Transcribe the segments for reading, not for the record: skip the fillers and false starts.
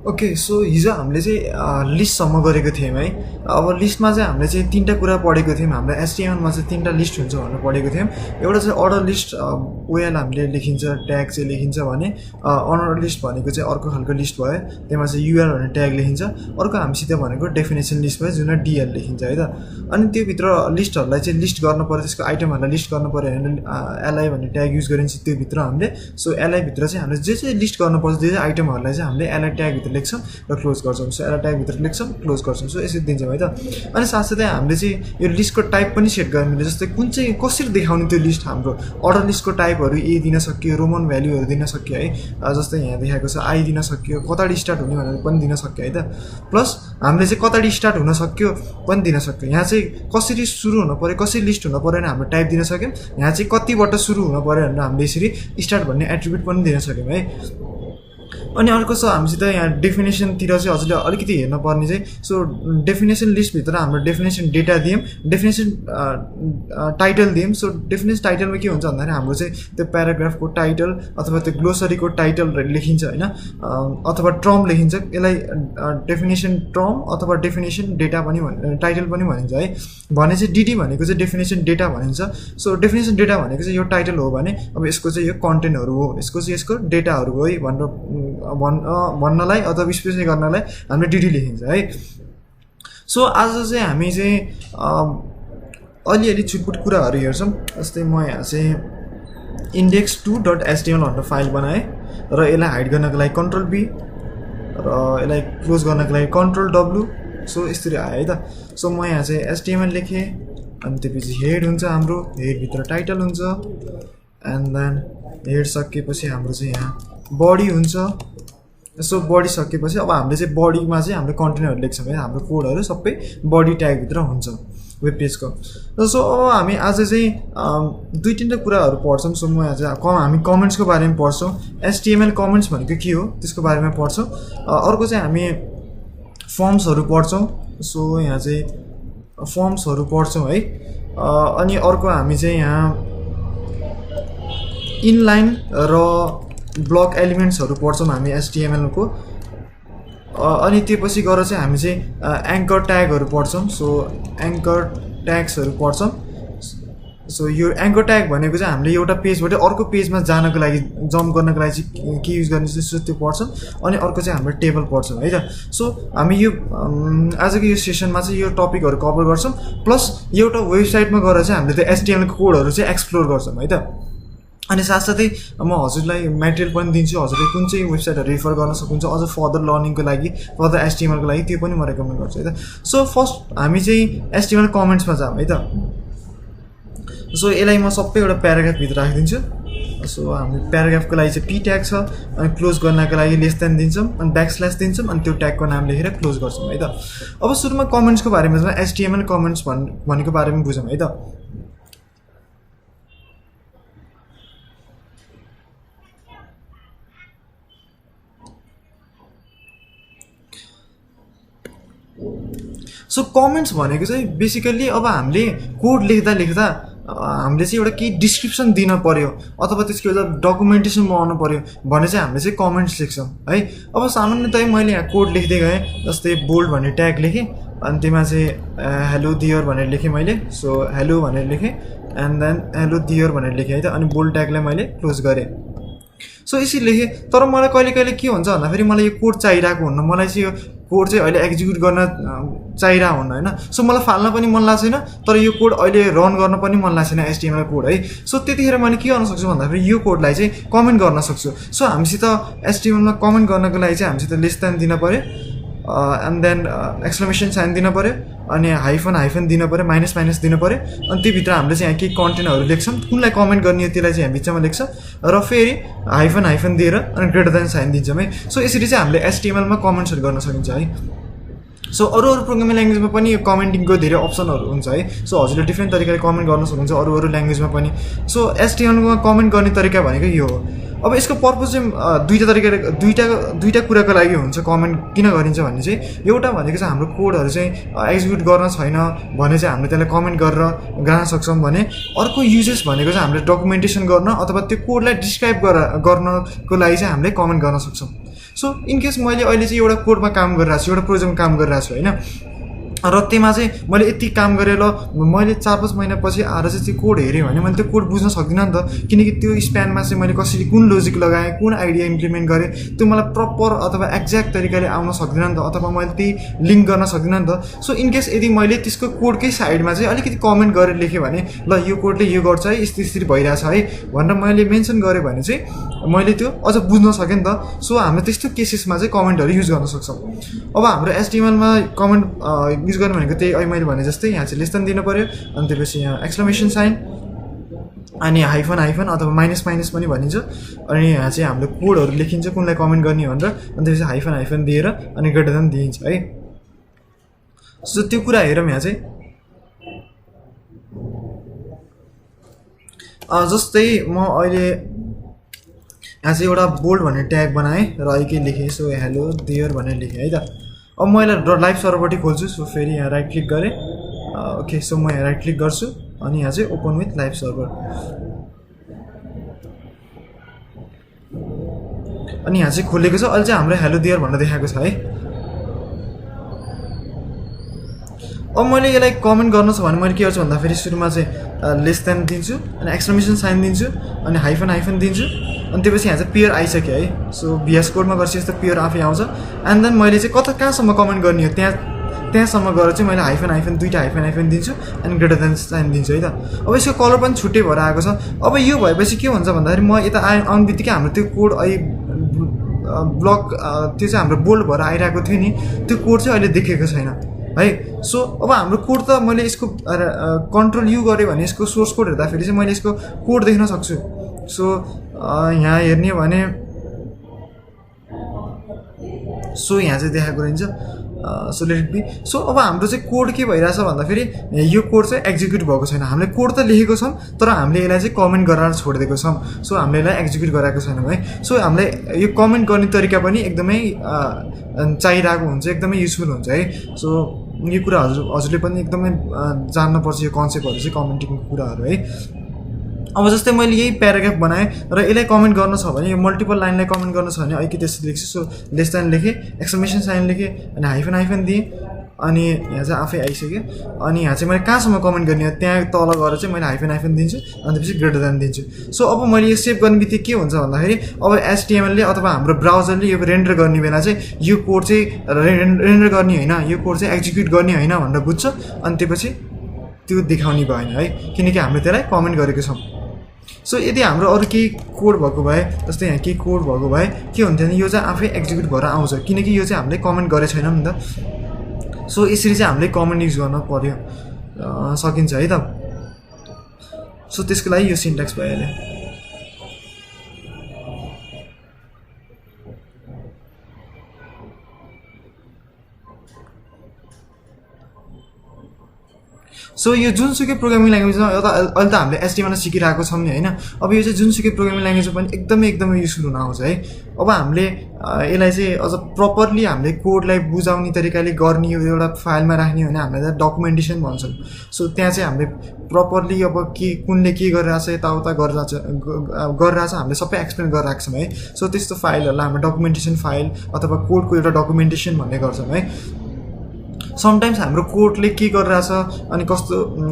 Okay, so हिजो हामीले चाहिँ लिस्टसम्म गरेको थियौँ है। अब लिस्टमा चाहिँ हामीले चाहिँ 3टा कुरा पढेको थियौँ। हाम्रो एचटीएमएलमा चाहिँ 3टा लिस्ट हुन्छ भनेर पढेको थियौँ। एउटा चाहिँ अर्डर लिस्ट, ओएल हामीले लेखिन्छ, ट्याग चाहिँ लेखिन्छ भने अर्डर लिस्ट भनेको चाहिँ अर्को खालको लिस्ट भयो। त्यसमा चाहिँ युएल भन्ने ट्याग लेखिन्छ। अर्को हामीसित भनेको डेफिनेसन लिस्ट भयो जुन डिएल लेखिन्छ है त। अनि त्योभित्र लिस्टहरूलाई चाहिँ लिस्ट गर्नु पर्यो, त्यसको आइटमहरूलाई लिस्ट गर्नु पऱ्यो भने एलआई भन्ने ट्याग युज गरिन्छ त्योभित्र हामीले। सो एलआई भित्र चाहिँ हामीले जे चाहिँ लिस्ट गर्नुपर्छ त्यो चाहिँ आइटमहरूलाई चाहिँ हामीले एलआई ट्यागभित्र लेख्छौँ र क्लोज गर्छौँ। सो एलआई ट्यागभित्र लेख्छौँ, क्लोज गर्छौँ। सो यसरी दिन्छौँ है त। अनि साथसाथै हामीले चाहिँ यो लिस्टको टाइप पनि सेट गर्ने, जस्तै कुन चाहिँ कसरी देखाउने त्यो लिस्ट। हाम्रो अर्डर लिस्टको टाइपहरू ए दिन सक्यो, रोमन भ्याल्युहरू दिन सक्यो है। जस्तै यहाँ देखाएको छ आई दिन सक्यो, कताबाट स्टार्ट हुने भनेर पनि दिन सक्यो है त। प्लस हामीले चाहिँ कताबाट स्टार्ट हुन सक्यो पनि दिन सक्यो। यहाँ चाहिँ कसरी सुरु हुनु पऱ्यो, कसरी लिस्ट हुनु पऱ्यो भने हाम्रो टाइप दिन सक्यौँ। यहाँ चाहिँ कतिबाट सुरु हुनु पऱ्यो भनेर हामीले यसरी स्टार्ट भन्ने एट्रिब्युट पनि दिन सक्यौँ है। अनि अर्को छ हामीसित यहाँ डेफिनेसनतिर चाहिँ हजुरले अलिकति हेर्न पर्ने चाहिँ, सो डेफिनेसन लिस्टभित्र हाम्रो डेफिनेसन डेटा दियौँ, डेफिनेसन टाइटल दियौँ। सो डेफिनेसन टाइटलमा के हुन्छ भन्दाखेरि हाम्रो चाहिँ त्यो प्याराग्राफको टाइटल अथवा त्यो ग्लोसरीको टाइटल लेखिन्छ होइन, अथवा ट्रम लेखिन्छ। यसलाई डेफिनेसन ट्रम अथवा डेफिनेसन डेटा पनि टाइटल पनि भनिन्छ है। भने चाहिँ डिडी भनेको चाहिँ डेफिनेसन डेटा भनिन्छ। सो डेफिनेसन डेटा भनेको चाहिँ यो टाइटल हो भने अब यसको चाहिँ यो कन्टेन्टहरू हो, यसको चाहिँ यसको डेटाहरू हो है भनेर भन्नलाई अथवा स्पेसिफाई गर्नलाई हामीले डिडी लेखिन्छ है। सो आज चाहिँ हामी चाहिँ अलिअलि छुटपुट कुराहरू हेर्छौँ। जस्तै म यहाँ चाहिँ index2.html भनेर फाइल बनाएँ र यसलाई हाइड गर्नको लागि कन्ट्रोल बी र यसलाई क्लोज गर्नको लागि कन्ट्रोल डब्लु। सो यसरी आयो है त। सो म यहाँ चाहिँ एचटीएमएल लेखेँ, अनि त्यसपछि हेड हुन्छ, हाम्रो हेडभित्र टाइटल हुन्छ, एन्ड देन हेड सकेपछि हाम्रो चाहिँ यहाँ बडी हुन्छ। सो बडी सकेपछि अब हामीले चाहिँ बडीमा चाहिँ हाम्रो कन्टेन्टहरू लेख्छौँ है। हाम्रो कोडहरू सबै बडी ट्यागभित्र हुन्छ वेब पेजको। सो अब हामी आज चाहिँ 2-3टा कुराहरू पढ्छौँ। सो म यहाँ चाहिँ हामी कमेन्ट्सको बारेमा पढ्छौँ। एचटीएमएल कमेन्ट्स भनेको के हो त्यसको बारेमा पढ्छौँ। अर्को चाहिँ हामी फर्म्सहरू पढ्छौँ। सो यहाँ चाहिँ फर्म्सहरू पढ्छौँ है। अनि अर्को हामी चाहिँ यहाँ इनलाइन र ब्लक एलिमेन्ट्सहरू पढ्छौँ हामी एचटीएमएलको। अनि त्यसपछि गएर चाहिँ हामी चाहिँ एङ्कर ट्यागहरू पढ्छौँ। सो एङ्कर ट्याग्सहरू पढ्छौँ। सो यो एङ्कर ट्याग भनेको चाहिँ हामीले एउटा पेजबाट अर्को पेजमा जानको लागि, जम्प गर्नको लागि चाहिँ के युज गर्ने चाहिँ त्यो पढ्छौँ। अनि अर्को चाहिँ हाम्रो टेबल पढ्छौँ है त। सो हामी यो आजको यो सेसनमा चाहिँ यो टपिकहरू कभर गर्छौँ। प्लस एउटा वेबसाइटमा गएर चाहिँ हामीले त्यो एचटीएमएलको कोडहरू चाहिँ एक्सप्लोर गर्छौँ है त। अनि साथसाथै म हजुरलाई मेटेरियल पनि दिन्छु, हजुरले कुन चाहिँ वेबसाइटहरू रिफर गर्न सक्नुहुन्छ अझ फर्दर लर्निङको लागि, फर्दर एचटीएमएलको लागि, त्यो पनि म रेकमेन्ड गर्छु है त। सो फर्स्ट हामी चाहिँ एचटीएमएल कमेन्ट्समा जाऊँ है त। सो यसलाई म सबै एउटा प्याराग्राफभित्र राखिदिन्छु। सो हामी प्याराग्राफको लागि चाहिँ पी ट्याग छ, अनि क्लोज गर्नको लागि लेस देन दिन्छौँ, अनि ब्याकस्ल्यास दिन्छौँ, अनि त्यो ट्यागको नाम लेखेर क्लोज गर्छौँ है त। अब सुरुमा कमेन्ट्सको बारेमा जाउँ, एचटीएमएल कमेन्ट्स भनेको बारेमा बुझौँ है त। सो कमेन्ट्स भनेको चाहिँ बेसिकल्ली अब हामीले कोड लेख्दा हामीले चाहिँ एउटा केही डिस्क्रिप्सन दिन पऱ्यो अथवा त्यसको एउटा डकुमेन्टेसन बनाउनु पऱ्यो भने चाहिँ हामीले चाहिँ कमेन्ट्स लेख्छौँ है। अब सामान्यतया मैले यहाँ कोड लेख्दै गएँ, जस्तै बोल्ड भन्ने ट्याग लेखेँ, अनि त्यसमा चाहिँ हेलो दियर भनेर लेखेँ मैले। सो हेलो भनेर लेखेँ, एन्ड देन हेलो दियर भनेर लेखेँ है त। अनि बोल्ड ट्यागलाई मैले क्लोज गरेँ। सो यसरी लेखेँ। तर मलाई कहिले कहिले के हुन्छ भन्दाखेरि मलाई यो कोड चाहिरहेको हुन्न, मलाई चाहिँ यो कोड चाहिँ अहिले एक्जिक्युट गर्न चाहिरहेको हुन्न होइन। सो मलाई फाल्न पनि मन लाग्छ छैन, तर यो कोड अहिले रन गर्न पनि मन लाग्छ छैन एचटीएमएल कोड है। सो त्यतिखेर मैले के गर्न सक्छु भन्दाखेरि यो कोडलाई चाहिँ कमेन्ट गर्न सक्छु। सो हामीसित एचटीएमएलमा कमेन्ट गर्नको लागि चाहिँ हामीसित लेस देन दिन पऱ्यो, एन्ड देन एक्सक्लेमेसन साइन दिन पऱ्यो, अनि हाइफन दिन पऱ्यो, माइनस दिन पऱ्यो। अनि त्योभित्र हामीले चाहिँ यहाँ केही कन्टेन्टहरू लेख्छौँ, कुनलाई कमेन्ट गर्ने हो त्यसलाई चाहिँ हामी बिचमा लेख्छौँ, र फेरि हाइफन दिएर अनि ग्रेटर देन साइन दिन्छौँ है। सो यसरी चाहिँ हामीले एचटीएमएलमा कमेन्ट्सहरू गर्न सकिन्छ है। सो अरू प्रोग्रामिङ ल्याङ्ग्वेजमा पनि यो कमेन्टिङको धेरै अप्सनहरू हुन्छ है। सो हजुरले डिफ्रेन्ट तरिकाले कमेन्ट गर्न सक्नुहुन्छ अरू ल्याङ्ग्वेजमा पनि। सो एचटीएमएलमा कमेन्ट गर्ने तरिका भनेको यो हो। अब यसको पर्पज चाहिँ दुईटा कुराको लागि हुन्छ कमेन्ट किन गरिन्छ भन्ने चाहिँ। एउटा भनेको चाहिँ हाम्रो कोडहरू चाहिँ एक्जिक्युट गर्न छैन भने चाहिँ हामीले त्यसलाई कमेन्ट गरेर गान सक्छौँ भने। अर्को युजेस भनेको चाहिँ हामीले डकुमेन्टेसन गर्न अथवा त्यो कोडलाई डिस्क्राइब गर्नको लागि चाहिँ हामीले कमेन्ट गर्न सक्छौँ। सो इन केस मैले अहिले चाहिँ एउटा कोडमा काम गरिरहेको छु, एउटा प्रोजेक्टमा काम गरिरहेको छु होइन, र त्यसमा चाहिँ मैले यति काम गरेँ ल मैले 4-5 महिनापछि आएर चाहिँ त्यो कोड हेऱ्यो भने मैले त्यो कोड बुझ्न सक्दिनँ नि त, किनकि त्यो स्प्यानमा चाहिँ मैले कसरी कुन लोजिक लगाएँ, कुन आइडिया इम्प्लिमेन्ट गरेँ त्यो मलाई प्रपर अथवा एक्ज्याक्ट तरिकाले आउन सक्दिनँ नि त, अथवा मैले त्यही लिङ्क गर्न सक्दिनँ नि त। सो इनकेस यदि मैले त्यसको कोडकै साइडमा चाहिँ अलिकति कमेन्ट गरेर लेखेँ भने ल यो कोडले यो गर्छ है, यस्तो यस्तरी भइरहेछ है भनेर मैले मेन्सन गरेँ भने चाहिँ मैले त्यो अझ बुझ्न सकेँ नि त। सो हामीले त्यस्तो केसेसमा चाहिँ कमेन्टहरू युज गर्न सक्छौँ। अब हाम्रो HTML-मा कमेन्ट युज गर्नु भनेको त्यही अहिले मैले भने जस्तै यहाँ चाहिँ लेस देन दिनु पऱ्यो, अनि त्यसपछि यहाँ एक्सक्लेमेसन साइन अनि हाइफन हाइफन अथवा माइनस माइनस पनि भनिन्छ, अनि यहाँ चाहिँ हामीले कोडहरू लेखिन्छ कुनलाई कमेन्ट गर्ने भनेर, अनि त्यसपछि हाइफन हाइफन दिएर अनि ग्रेटर देन दिइन्छ है। सो त्यो कुरा हेरौँ यहाँ चाहिँ जस्तै म अहिले यहाँ चाहिँ एउटा बोल्ड भन्ने ट्याग बनाएँ र अहिले लेखेँ, सो हेलो देयर भनेर लेखेँ है त। अब मैले लाइभ सर्भरपट्टि खोल्छु, सो फेरि यहाँ राइट क्लिक गरेँ, ओके सो म यहाँ राइट क्लिक गर्छु अनि यहाँ चाहिँ ओपन विथ लाइभ सर्भर, अनि यहाँ चाहिँ खोलेको छ। अहिले चाहिँ हाम्रो हेलो देयर भनेर देखाएको छ है। अब मैले यसलाई कमेन्ट गर्नु छ भने मैले के गर्छु भन्दाखेरि सुरुमा चाहिँ लेस देन दिन्छु, अनि एक्सक्लेमेसन साइन दिन्छु, अनि हाइफन हाइफन दिन्छु, अनि त्यसपछि यहाँ चाहिँ पेयर आइसक्यो है। सो VS कोडमा गर्छु यस्तो पेयर आफै आउँछ। एन्ड देन मैले चाहिँ कहाँसम्म कमेन्ट गर्ने हो त्यहाँसम्म गएर चाहिँ मैले हाइफन हाइफन दुईवटा हाइफन हाइफन दिन्छु अनि ग्रेटर देन साइन दिन्छु है त। अब यसको कलर पनि छुट्टै भएर आएको छ। अब यो भएपछि के हुन्छ भन्दाखेरि म यता आउने बित्तिकै हाम्रो त्यो कोड अहिले ब्लक त्यो चाहिँ हाम्रो बोल्ड भएर आइरहेको थियो नि, त्यो कोड चाहिँ अहिले देखेको छैन है। सो अब हाम्रो कोड त मैले यसको कन्ट्रोल यु गरेँ भने यसको सोर्स कोड हेर्दाखेरि चाहिँ मैले यसको कोड देख्न सक्छु। सो यहाँ हेर्ने हो भने सो यहाँ चाहिँ देखाएको रहन्छ, so let it be. So अब हाम्रो चाहिँ कोड के भइरहेछ भन्दाखेरि यो कोड चाहिँ एक्जिक्युट भएको छैन। हामीले कोड त लेखेको छौँ तर हामीले यसलाई चाहिँ कमेन्ट गराएर छोडिदिएको छौँ। सो हामीले यसलाई एक्जिक्युट गराएको छैनौँ है। सो हामीले यो कमेन्ट गर्ने तरिका पनि एकदमै चाहिरहेको हुन्छ, एकदमै युजफुल हुन्छ है। सो यो कुरा हजुरले पनि एकदमै जान्नुपर्छ यो कन्सेप्टहरू चाहिँ कमेन्टिङको कुराहरू है। अब जस्तै मैले यही प्याराग्राफ बनाएँ र यसलाई कमेन्ट गर्न छ भने यो मल्टिपल लाइनलाई कमेन्ट गर्न छ भने अहिले त्यसरी लेख्छु। सो लेस देन लेखेँ, एक्सक्लेमेसन साइन लेखेँ, अनि हाइफन हाइफन दिएँ, अनि यहाँ चाहिँ आफै आइसक्यो। अनि यहाँ चाहिँ मैले कहाँसम्म कमेन्ट गर्ने हो त्यहाँ तल गएर चाहिँ मैले हाइफन हाइफन दिन्छु, अनि त्यसपछि ग्रेटर देन दिन्छु। सो अब मैले यो सेभ गर्ने बित्तिकै के हुन्छ भन्दाखेरि अब HTML-ले अथवा हाम्रो ब्राउजरले यो रेन्डर गर्ने बेला चाहिँ यो कोड चाहिँ रेन्डर गर्ने होइन, यो कोड चाहिँ एक्जिक्युट गर्ने होइन भनेर बुझ्छ, अनि त्यसपछि त्यो देखाउने भएन है, किनकि हामीले त्यसलाई कमेन्ट गरेको छौँ। सो यदि हाम्रो अरू केही कोड भएको भए, जस्तै यहाँ केही कोड भएको भए के हुन्थ्यो भने यो चाहिँ आफै एक्जिक्युट भएर आउँछ, किनकि यो चाहिँ हामीले कमेन्ट गरेको छैनौँ नि त। सो यसरी चाहिँ हामीले कमेन्ट युज गर्न पर्यो सकिन्छ है त। सो त्यसको लागि यो सिन्ट्याक्स भइहाल्यो। सो यो जुनसुकै प्रोग्रामिङ ल्याङ्ग्वेजमा अहिले त हामीले HTML सिकिरहेको छौँ नि होइन। अब यो चाहिँ जुनसुकै प्रोग्रामिङ ल्याङ्ग्वेजमा पनि एकदमै युजफुल हुन आउँछ है। अब हामीले यसलाई चाहिँ अझ प्रपरली हामीले कोडलाई बुझाउने तरिकाले गर्ने एउटा फाइलमा राख्ने भने हामीले डकुमेन्टेसन भन्छौँ। सो त्यहाँ चाहिँ हामीले प्रपरली अब कुनले के गरिरहेछ यताउता गरिरहेछ हामीले सबै एक्सप्लेन गरेर राख्छौँ है। सो त्यस्तो फाइलहरूलाई हामीले डकुमेन्टेसन फाइल अथवा कोडको एउटा डकुमेन्टेसन भन्ने गर्छौँ है। समटाइम्स हाम्रो कोडले के गरिरहेछ अनि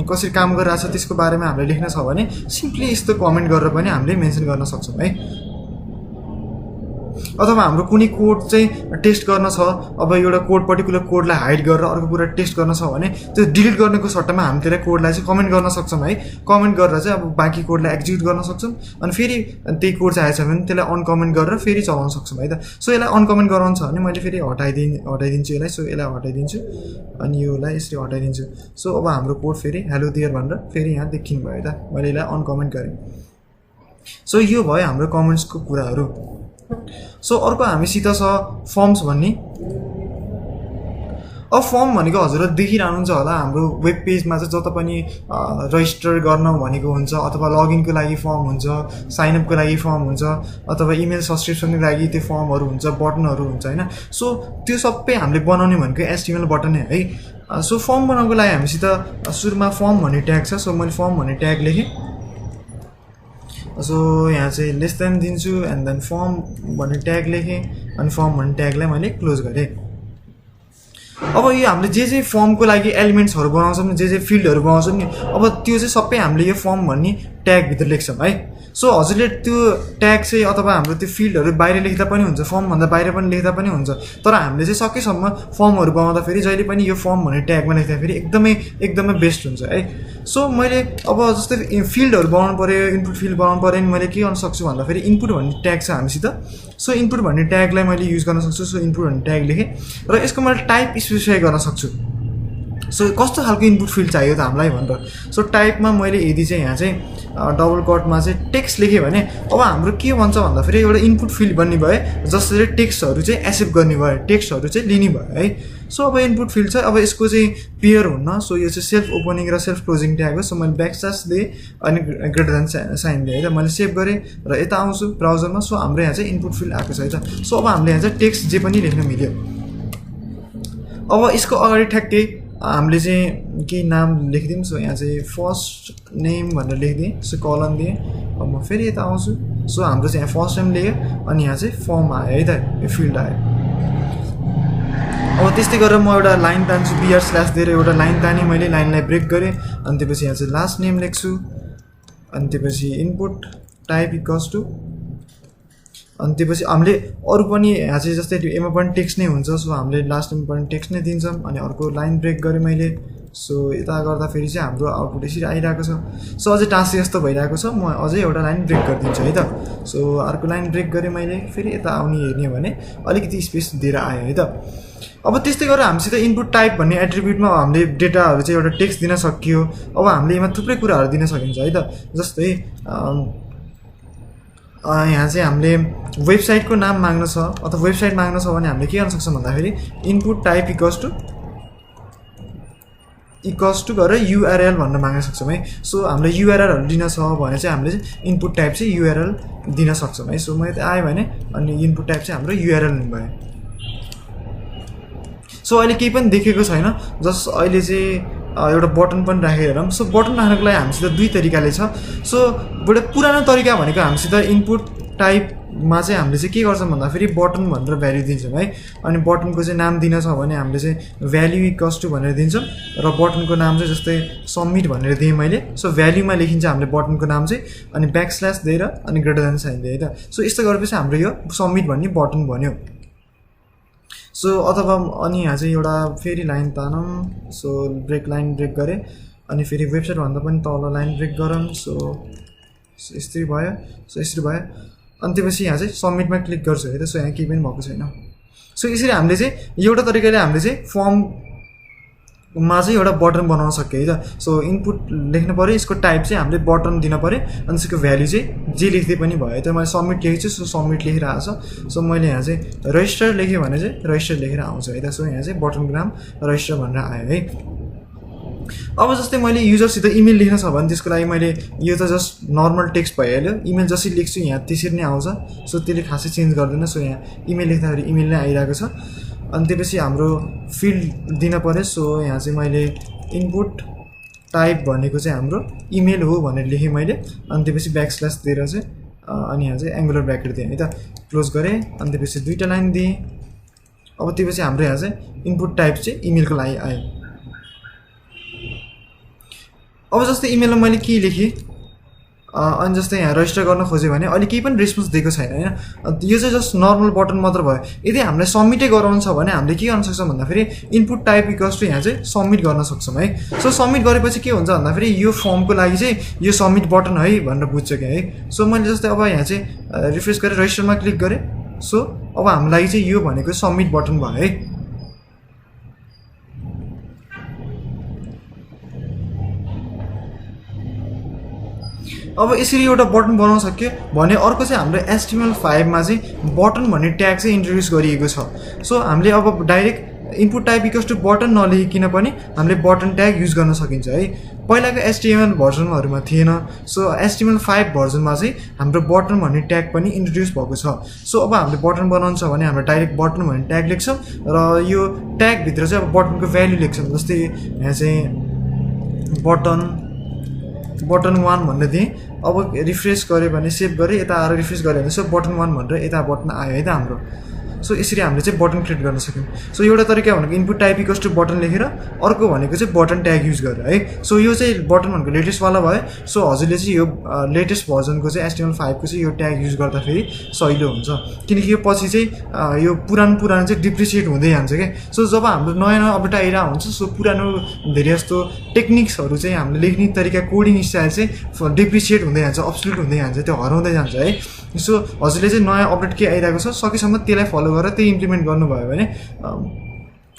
कसरी काम गरिरहेछ त्यसको बारेमा हामीले लेख्न छ भने सिम्पली यस्तो कमेन्ट गरेर पनि हामीले मेन्सन गर्न सक्छौँ है। अथवा हाम्रो कुनै कोड चाहिँ टेस्ट गर्न छ, अब एउटा कोड पर्टिकुलर कोडलाई हाइड गरेर अर्को कुरा टेस्ट गर्न छ भने त्यो डिलिट गर्नुको सट्टामा हामी त्यसलाई कोडलाई चाहिँ कमेन्ट गर्न सक्छौँ है। कमेन्ट गरेर चाहिँ अब बाँकी कोडलाई एक्जिक्युट गर्न सक्छौँ, अनि फेरि त्यही कोड चाहिँ आएछ भने त्यसलाई अनकमेन्ट गरेर फेरि चलाउन सक्छौँ है त। सो यसलाई अनकमेन्ट गराउनु छ भने मैले फेरि हटाइदिन्छु यसलाई। सो यसलाई हटाइदिन्छु अनि योलाई यसरी हटाइदिन्छु। सो अब हाम्रो कोड फेरि हेलो देयर भनेर फेरि यहाँ देखिनु भयो त, मैले यसलाई अनकमेन्ट गरेँ। सो यो भयो हाम्रो कमेन्ट्सको कुराहरू। सो अर्को हामीसित छ फर्म्स भन्ने। अब फर्म भनेको हजुरले देखिरहनुहुन्छ होला हाम्रो वेब पेजमा चाहिँ जता पनि रजिस्टर गर्न भनेको हुन्छ अथवा लगइनको लागि फर्म हुन्छ, साइनअपको लागि फर्म हुन्छ, अथवा इमेल सब्सक्रिप्सनको लागि त्यो फर्महरू हुन्छ, बटनहरू हुन्छ होइन। सो त्यो सबै हामीले बनाउने भनेको HTML बटन है। सो फर्म बनाउनको लागि हामीसित सुरुमा फर्म भन्ने ट्याग छ। सो मैले फर्म भन्ने ट्याग लेखेँ, सो यहाँ चाहिँ लेस देन दिन्छु एन्ड देन फर्म भन्ने ट्याग लेखेँ अनि फर्म भन्ने ट्यागलाई मैले क्लोज गरेँ। अब यो हामीले जे फर्मको लागि एलिमेन्ट्सहरू बनाउँछौँ नि, जे फिल्डहरू बनाउँछौँ नि, अब त्यो चाहिँ सबै हामीले यो फर्म भन्ने ट्यागभित्र लेख्छौँ है। सो हजुरले त्यो ट्याग चाहिँ अथवा हाम्रो त्यो फिल्डहरू बाहिर लेख्दा पनि हुन्छ, फर्मभन्दा बाहिर पनि लेख्दा पनि हुन्छ, तर हामीले चाहिँ सकेसम्म फर्महरू बनाउँदाखेरि जहिले पनि यो फर्म भन्ने ट्यागमा लेख्दाखेरि एकदमै बेस्ट हुन्छ है। सो मैले अब जस्तै फिल्डहरू बनाउनु पऱ्यो, इनपुट फिल्ड बनाउनु पऱ्यो नि मैले के गर्न सक्छु भन्दाखेरि इनपुट भन्ने ट्याग छ हामीसित। सो इनपुट भन्ने ट्यागलाई मैले युज गर्न सक्छु। सो इनपुट भन्ने ट्याग लेखेँ र यसको मैले टाइप स्पेसिफाई गर्न सक्छु। सो कस्तो खालको इनपुट फिल्ड चाहियो त हामीलाई भनेर। सो टाइपमा मैले यदि चाहिँ यहाँ चाहिँ डबल कटमा चाहिँ टेक्स्ट लेखेँ भने अब हाम्रो के भन्छ भन्दाखेरि एउटा इनपुट फिल्ड बन्ने भयो जसले टेक्स्टहरू चाहिँ एक्सेप्ट गर्ने भयो, टेक्स्टहरू चाहिँ लिने भयो है। सो अब इनपुट फिल्ड छ, अब यसको चाहिँ पेयर हुन्न। सो यो चाहिँ सेल्फ ओपनिङ र सेल्फ क्लोजिङ ट्याग हो। सो मैले ब्याकस्ल्यास दिएँ अनि ग्रेटर देन साइन दिएँ है त। मैले सेभ गरेँ र यता आउँछु ब्राउजरमा। सो हाम्रो यहाँ चाहिँ इनपुट फिल्ड आएको छ है त। सो अब हामीले यहाँ चाहिँ टेक्स्ट जे पनि लेख्न मिल्यो। अब यसको अगाडि ठ्याक्कै हामीले चाहिँ केही नाम लेखिदिउँ। सो यहाँ चाहिँ फर्स्ट नेम भनेर लेखिदिएँ। सो कलन दिएँ। अब म फेरि यता आउँछु। सो हाम्रो चाहिँ यहाँ फर्स्ट नेम लेख्यो अनि यहाँ चाहिँ फर्म आयो है त, यो फिल्ड आयो। अब त्यस्तै गरेर म एउटा लाइन तान्छु, बिआर स्ल्यास दिएर एउटा लाइन तानेँ मैले, लाइनलाई ब्रेक गरेँ अनि त्यसपछि यहाँ चाहिँ लास्ट नेम लेख्छु अनि त्यसपछि इनपुट टाइप इक्वल्स टु अनि त्यसपछि हामीले अरू पनि यहाँ चाहिँ जस्तै त्यो एमा पनि टेक्स्ट नै हुन्छ। सो हामीले लास्ट नेम पनि टेक्स्ट नै दिन्छौँ अनि अर्को लाइन ब्रेक गरेँ मैले। सो यता गर्दाखेरि चाहिँ हाम्रो आउटपुट यसरी आइरहेको छ। सो अझै टास्क यस्तो भइरहेको छ, म अझै एउटा लाइन ब्रेक गरिदिन्छु है त। सो अर्को लाइन ब्रेक गरेँ मैले, फेरि यता आउने हेर्ने भने अलिकति स्पेस दिएर आयो है त। अब त्यस्तै गरेर हामीसित इनपुट टाइप भन्ने एट्रिब्युटमा हामीले डेटाहरू चाहिँ एउटा टेक्स्ट दिन सकियो। अब हामीले यसमा थुप्रै कुराहरू दिन सकिन्छ है त। जस्तै यहाँ चाहिँ हामीले वेबसाइटको नाम माग्नु छ अथवा वेबसाइट माग्नु छ भने हामीले के गर्न सक्छौँ भन्दाखेरि इनपुट टाइप इक्वल्स टु गरेर युआरएल भनेर माग्न सक्छौँ है। सो हामीले युआरएलहरू दिन छ भने चाहिँ हामीले इनपुट टाइप चाहिँ युआरएल दिन सक्छौँ है। सो मैले आयो भने अनि इनपुट टाइप चाहिँ हाम्रो युआरएल भयो। सो अहिले केही पनि देखेको छैन, जस्ट अहिले चाहिँ एउटा बटन पनि राखेर हेरौँ। सो बटन राख्नको लागि हामीसित दुई तरिकाले छ। सो एउटा पुरानो तरिका भनेको हामीसित इनपुट टाइपमा चाहिँ हामीले चाहिँ के गर्छौँ भन्दाखेरि बटन भनेर भ्याल्यु दिन्छौँ है। अनि बटनको चाहिँ नाम दिन छ भने हामीले चाहिँ भ्याल्यु इक्वल्स टु भनेर दिन्छौँ र बटनको नाम चाहिँ जस्तै सबमिट भनेर दिएँ मैले। सो भ्याल्युमा लेखिन्छ हामीले बटनको नाम चाहिँ अनि ब्याकस्ल्यास दिएर अनि ग्रेटर देन साइन दिएँ है त। सो यस्तो गरेपछि हाम्रो यो सबमिट भन्ने बटन बन्यो। सो अथवा अनि यहाँ चाहिँ एउटा फेरि लाइन तानौँ। सो लाइन ब्रेक गरेँ अनि फेरि वेबसाइटभन्दा पनि तल लाइन ब्रेक गरौँ। सो यस्तै भयो। सो यसरी भयो अनि त्यसपछि यहाँ चाहिँ सबमिटमा क्लिक गर्छु है त। सो यहाँ केही पनि भएको छैन। सो यसरी हामीले चाहिँ एउटा तरिकाले हामीले चाहिँ फर्ममा चाहिँ एउटा बटन बनाउन सक्यो है त। सो इनपुट लेख्नु पऱ्यो, यसको टाइप चाहिँ हामीले बटन दिन पऱ्यो अनि त्यसको भ्याल्यु चाहिँ जे लेख्दै पनि भयो है त। मैले सबमिट लेखेको छु। सो सबमिट लेखेर आएको छ। सो मैले यहाँ चाहिँ रजिस्टर लेखेँ भने चाहिँ रजिस्टर लेखेर आउँछ है त। सो यहाँ चाहिँ बटनको नाम रजिस्टर भनेर आयो है। अब जस्तै मैले युजरसित इमेल लेख्न छ भने त्यसको लागि मैले यो त जस्ट नर्मल टेक्स्ट भइहाल्यो। इमेल जसरी लेख्छु यहाँ त्यसरी नै आउँछ। सो त्यसले खासै चेन्ज गर्दैन। सो यहाँ इमेल लेख्दाखेरि इमेल नै आइरहेको छ। अनि त्यसपछि हाम्रो फिल्ड दिन पऱ्यो। सो यहाँ चाहिँ मैले इनपुट टाइप भनेको चाहिँ हाम्रो इमेल हो भनेर लेखेँ मैले अनि त्यसपछि ब्याकस्ल्यास दिएर चाहिँ अनि यहाँ चाहिँ एङ्गुलर ब्र्याकेट दिएँ है त। क्लोज गरेँ अनि त्यसपछि दुईवटा लाइन दिएँ। अब त्यसपछि हाम्रो यहाँ चाहिँ इनपुट टाइप चाहिँ इमेलको लागि आयो। अब जस्तै इमेलमा मैले के लेखेँ अनि जस्तै यहाँ रजिस्टर गर्न खोजेँ भने अहिले केही पनि रेस्पोन्स दिएको छैन होइन। यो चाहिँ जस्ट नर्मल बटन मात्र भयो। यदि हामीलाई सबमिटै गराउनु छ भने हामीले के गर्न सक्छौँ भन्दाखेरि इनपुट टाइप इक्वल्स टु यहाँ चाहिँ सबमिट गर्न सक्छौँ है। सो सबमिट गरेपछि के हुन्छ भन्दाखेरि यो फर्मको लागि चाहिँ यो सबमिट बटन है भनेर बुझ्छ क्या है। सो मैले जस्तै अब यहाँ चाहिँ रिफ्रेस गरेर रजिस्टरमा क्लिक गरेँ। सो अब हाम्रो लागि चाहिँ यो भनेको सबमिट बटन भयो है। अब यसरी एउटा बटन बनाउन सक्यो भने अर्को चाहिँ हाम्रो HTML5 मा चाहिँ बटन भन्ने ट्याग चाहिँ इन्ट्रोड्युस गरिएको छ। सो हामीले अब direct input type equals to button नलेखिकन पनि हामीले बटन ट्याग युज गर्न सकिन्छ है। पहिलाको HTML भर्जनहरूमा थिएन। सो HTML5 भर्जनमा चाहिँ हाम्रो बटन भन्ने ट्याग पनि इन्ट्रोड्युस भएको छ। सो अब हामीले बटन बनाउनु छ भने हाम्रो डाइरेक्ट बटन भन्ने ट्याग लेख्छौँ र यो ट्यागभित्र चाहिँ अब बटनको भ्याल्यु लेख्छौँ। जस्तै यहाँ चाहिँ बटन बटन 1 भनेर दिएँ। अब रिफ्रेस गरेँ भने सेभ गरेँ, यता आएर रिफ्रेस गरेँ भने बटन 1 भनेर यता बटन आयो है त हाम्रो। सो यसरी हामीले चाहिँ बटन क्रिएट गर्न सक्यौँ। सो एउटा तरिका भनेको input type equals to button लेखेर, अर्को भनेको चाहिँ बटन ट्याग युज गरेर है। सो यो चाहिँ बटन भनेको लेटेस्टवाला भयो। सो हजुरले चाहिँ यो लेटेस्ट भर्जनको चाहिँ HTML5 को चाहिँ यो ट्याग युज गर्दाखेरि सहिलो हुन्छ, किनकि यो पछि चाहिँ यो पुरानो चाहिँ डिप्रिसिएट हुँदै जान्छ क्या। सो जब हाम्रो नयाँ अपडेट आइरहेको हुन्छ, सो पुरानो धेरै जस्तो टेक्निक्सहरू चाहिँ हामीले लेख्ने तरिका, कोडिङ स्टाइल चाहिँ डिप्रिसिएट हुँदै जान्छ, अब्सोल्युट हुँदै जान्छ, त्यो हराउँदै जान्छ है। सो हजुरले चाहिँ नयाँ अपडेट के आइरहेको छ सकेसम्म त्यसलाई फलो गरेर त्यही इम्प्लिमेन्ट गर्नुभयो भने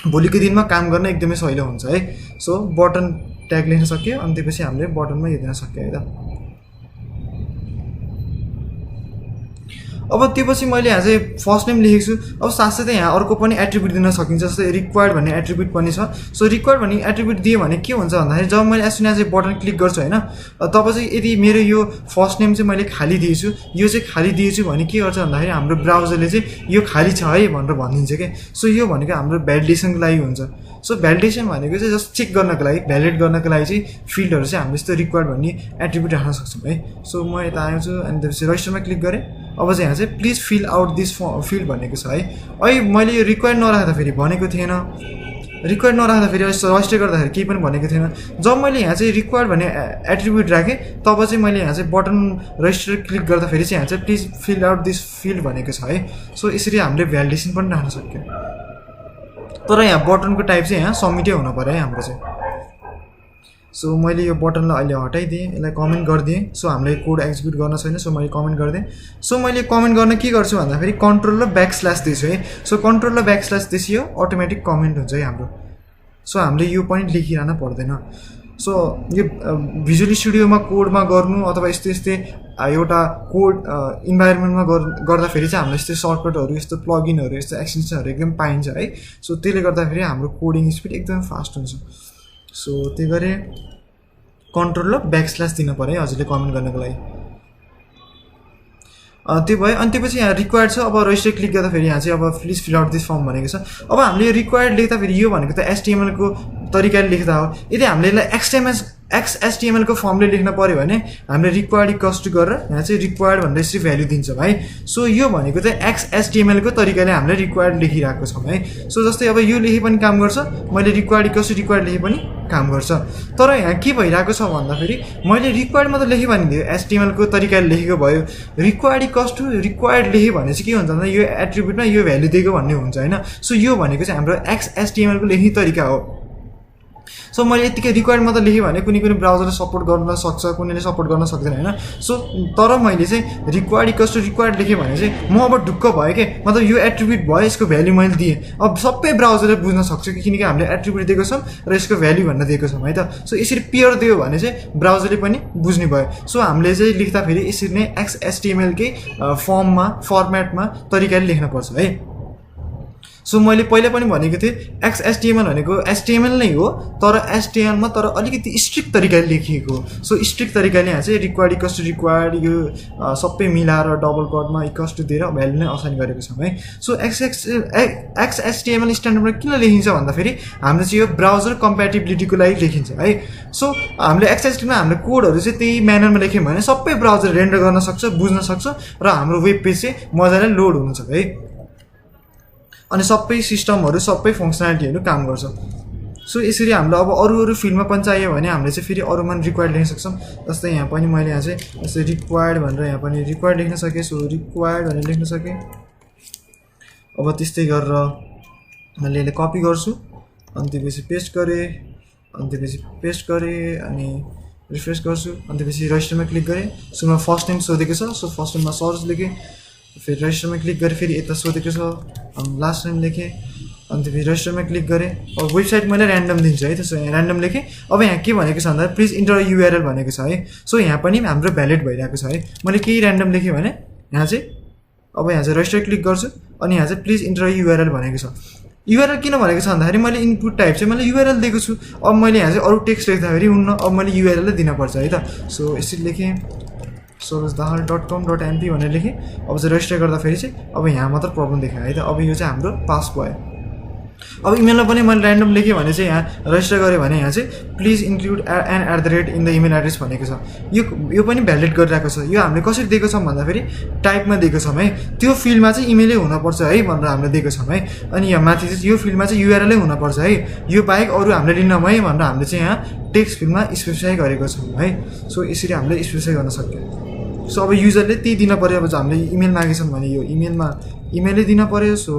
भोलिको दिनमा काम गर्न एकदमै सजिलो हुन्छ है। सो बटन ट्याग लेख्न सक्यो, अनि त्यसपछि हामीले बटनमा यो दिन सक्यो है त। अब त्योपछि मैले यहाँ चाहिँ फर्स्ट नेम लेखेको छु। अब साथसाथै यहाँ अर्को पनि एट्रिब्युट दिन सकिन्छ, जस्तै रिक्वायर्ड भन्ने एट्रिब्युट पनि छ। सो रिक्वायर्ड भन्ने एट्रिब्युट दियो भने के हुन्छ भन्दाखेरि जब मैले as soon as button click गर्छु होइन, तब चाहिँ यदि मेरो यो फर्स्ट नेम चाहिँ मैले खाली दिएछु, यो चाहिँ खाली दिएछु भने के गर्छ भन्दाखेरि हाम्रो ब्राउजरले चाहिँ यो खाली छ है भनेर भनिदिन्छ क्या। सो यो भनेको हाम्रो भ्यालिडेसनको लागि हुन्छ। सो भ्यालिडेसन भनेको चाहिँ जस्ट चेक गर्नको लागि, भ्यालिडेट गर्नको लागि चाहिँ फिल्डहरू चाहिँ हामीले यस्तो रिक्वायर्ड भन्ने एट्रिब्युट राख्न सक्छौँ है। सो म यता आएको छु अनि त्यसपछि रजिस्टरमा क्लिक गरेँ। अब चाहिँ यहाँ चाहिँ please fill out this field भनेको छ है। अहिले मैले यो रिक्वायर्ड नराख्दाखेरि भनेको थिएन, रिक्वायर्ड नराख्दाखेरि रजिस्टर गर्दाखेरि केही पनि भनेको थिएन। जब मैले यहाँ चाहिँ रिक्वायर्ड भन्ने एट्रिब्युट राखेँ तब चाहिँ मैले यहाँ चाहिँ बटन रजिस्टर क्लिक गर्दाखेरि चाहिँ यहाँ चाहिँ please fill out this field भनेको छ है। सो यसरी हामीले भ्यालिडेसन पनि राख्न सक्यो। तर यहाँ बटनको टाइप चाहिँ यहाँ सबमिटै हुनु पऱ्यो है हाम्रो चाहिँ। सो मैले यो बटनलाई अहिले हटाइदिएँ, यसलाई कमेन्ट गरिदिएँ। सो हामीले कोड एक्जिक्युट गर्न छैन, सो मैले कमेन्ट गरिदिएँ। सो मैले कमेन्ट गर्न के गर्छु भन्दाखेरि कन्ट्रोल र ब्याकस्ल्यास दिन्छु है। सो कन्ट्रोल र ब्याकस्ल्यास दिइयो अटोमेटिक कमेन्ट हुन्छ है हाम्रो। सो हामीले यो पनि लेखिरहन पर्दैन। सो यो भिजुअल स्टुडियोमा कोडमा गर्नु अथवा यस्तै एउटा कोड इन्भाइरोमेन्टमा गर्दाखेरि चाहिँ हाम्रो यस्तै सर्टकटहरू, यस्तो प्लगइनहरू, यस्तो एक्सटेन्सनहरू एकदम पाइन्छ है। सो त्यसले गर्दाखेरि हाम्रो कोडिङ स्पिड एकदम फास्ट हुन्छ। सो त्यही गरे कन्ट्रोल र ब्याकस्ल्यास दिनु पऱ्यो है हजुरले कमेन्ट गर्नको लागि। त्यो भयो। अनि त्यसपछि यहाँ रिक्वायर्ड छ। अब रजिस्टर क्लिक गर्दाखेरि यहाँ चाहिँ अब please fill out this form भनेको छ। अब हामीले यो रिक्वायर्ड लेख्दाखेरि यो भनेको त HTML को तरिकाले लेख्दा हो। यदि हामीले यसलाई XHTML को फर्मले लेख्न पऱ्यो भने हामीले रिक्वायर्ड इक्वल्स टु गरेर यहाँ चाहिँ रिक्वायर्ड भनेर यसरी भ्यालु दिन्छौँ है। सो यो भनेको चाहिँ XHTML को तरिकाले हामीले रिक्वायर्ड लेखिरहेको छौँ है। सो जस्तै अब यो लेखे पनि काम गर्छ, मैले रिक्वायर्ड इक्वल्स टु रिक्वायर्ड लेखे पनि काम गर्छ। तर यहाँ के भइरहेको छ भन्दाखेरि मैले रिक्वायर्ड मात्र लेखेँ भने दियो HTML को तरिकाले लेखेको भयो, रिक्वायर्ड इक्वल्स टु रिक्वायर्ड लेखेँ भने चाहिँ के हुन्छ भन्दा यो एट्रिब्युटमा यो भ्यालु दिएको भन्ने हुन्छ होइन। सो यो भनेको चाहिँ हाम्रो XHTML को लेख्ने तरिका हो। सो मैले यतिकै रिक्वायर्ड मात्र लेखेँ भने कुनै ब्राउजरले सपोर्ट गर्न सक्छ, कुनैले सपोर्ट गर्न सक्दैन होइन। सो तर मैले चाहिँ रिक्वायर्ड इक्वल्स टु रिक्वायर्ड लेखेँ भने चाहिँ म अब ढुक्क भयो के, मतलब यो एट्रिब्युट भयो, यसको भ्याल्यु मैले दिएँ। अब सबै ब्राउजरले बुझ्न सक्छ कि किनकि हामीले एट्रिब्युट दिएको छौँ र यसको भ्याल्यु भनेर दिएको छौँ है त। सो यसरी पेयर दियो भने चाहिँ ब्राउजरले पनि बुझ्ने भयो। सो हामीले चाहिँ लेख्दाखेरि यसरी नै XHTML कै फर्ममा, फर्मेटमा तरिकाले लेख्नुपर्छ है। सो मैले पहिला पनि भनेको थिएँ XHTML भनेको HTML नै हो, तर HTML मा तर अलिकति स्ट्रिक्ट तरिकाले लेखिएको हो। सो स्ट्रिक्ट तरिकाले यहाँ चाहिँ रिक्वायर्ड इक्वल्स टु रिक्वायर्ड यो सबै मिलाएर डबल कटमा इक्वल्स टु दिएर भ्यालु नै असाइन गरेको छौँ है। सो XHTML स्ट्यान्डर्डमा किन लेखिन्छ भन्दाखेरि हामीले चाहिँ यो ब्राउजर कम्प्याटिबिलिटीको लागि लेखिन्छ है। सो हामीले XHTML हामीले कोडहरू चाहिँ त्यही म्यानरमा लेख्यौँ भने सबै ब्राउजर रेन्डर गर्न सक्छ, बुझ्न सक्छ र हाम्रो वेब पेज चाहिँ मजाले लोड हुन सक्छ है। अनि सबै सिस्टमहरू, सबै फङ्सनालिटीहरू काम गर्छ। सो यसरी हामीले अब अरू फिल्डमा पनि चाहियो भने हामीले चाहिँ फेरि अरूमा रिक्वायर्ड लेख्न सक्छौँ। जस्तै यहाँ पनि मैले यहाँ चाहिँ जस्तै रिक्वायर्ड भनेर यहाँ पनि रिक्वायर्ड लेख्न सकेँ। सो रिक्वायर्ड भनेर लेख्न सकेँ। अब त्यस्तै गरेर मैले यसले कपी गर्छु, अनि त्यसपछि पेस्ट गरेँ, अनि रिफ्रेस गर्छु, अनि त्यसपछि रजिस्टरमा क्लिक गरेँ। सो म फर्स्ट नेम सोधेको छ, सो फर्स्ट नेममा सर्च लेखेँ, फेरि रजिस्टरमा क्लिक गरेँ, फेरि यता सोधेको छ, अनि लास्ट नेम लेखेँ, अनि फेरि रजिस्टरमा क्लिक गरेँ। अब वेबसाइट मैले ऱ्यान्डम दिन्छु है, त्यसो यहाँ ऱ्यान्डम लेखेँ। अब यहाँ के भनेको छ भन्दा प्लिज इन्टर URL भनेको छ है। सो यहाँ पनि हाम्रो भ्यालिड भइरहेको छ है। मैले केही ऱ्यान्डम लेखेँ भने यहाँ चाहिँ अब यहाँ चाहिँ रजिस्टर क्लिक गर्छु, अनि यहाँ चाहिँ प्लिज इन्टर URL भनेको छ। URL किन भनेको छ भन्दाखेरि मैले इनपुट टाइप चाहिँ मैले URL दिएको छु। अब मैले यहाँ चाहिँ अरू टेक्स्ट लेख्दाखेरि हुन्न, अब मैले URL नै दिनुपर्छ है त। सो यसरी लेखेँ suracedahal.com.np भनेर लेखेँ। अब चाहिँ रजिस्टर गर्दाखेरि चाहिँ अब यहाँ मात्र प्रब्लम देखायो है त। अब यो चाहिँ हाम्रो पास भयो। अब इमेलमा पनि मैले ऱ्यान्डम लेखेँ भने चाहिँ यहाँ रजिस्टर गरेँ भने यहाँ चाहिँ please include an in the email address भनेको छ। यो पनि भ्यालिडेट गरिरहेको छ। यो हामीले कसरी दिएको छौँ भन्दाखेरि टाइपमा दिएको छौँ है, त्यो फिल्डमा चाहिँ इमेलै हुनपर्छ है भनेर हामीले दिएको छौँ है। अनि यहाँ माथि चाहिँ यो फिल्डमा चाहिँ युआरएलै हुनपर्छ है, यो बाहेक अरू हामीले लिन्नौँ है भनेर हामीले चाहिँ यहाँ टेक्स्ट फिल्डमा स्पेसिफाई गरेको छौँ है। सो यसरी हामीले स्पेसिफाई गर्न सक्यौँ। सो अब युजरले त्यही दिन पऱ्यो। अब हामीले इमेल मागेछौँ भने यो इमेलै दिन पऱ्यो। सो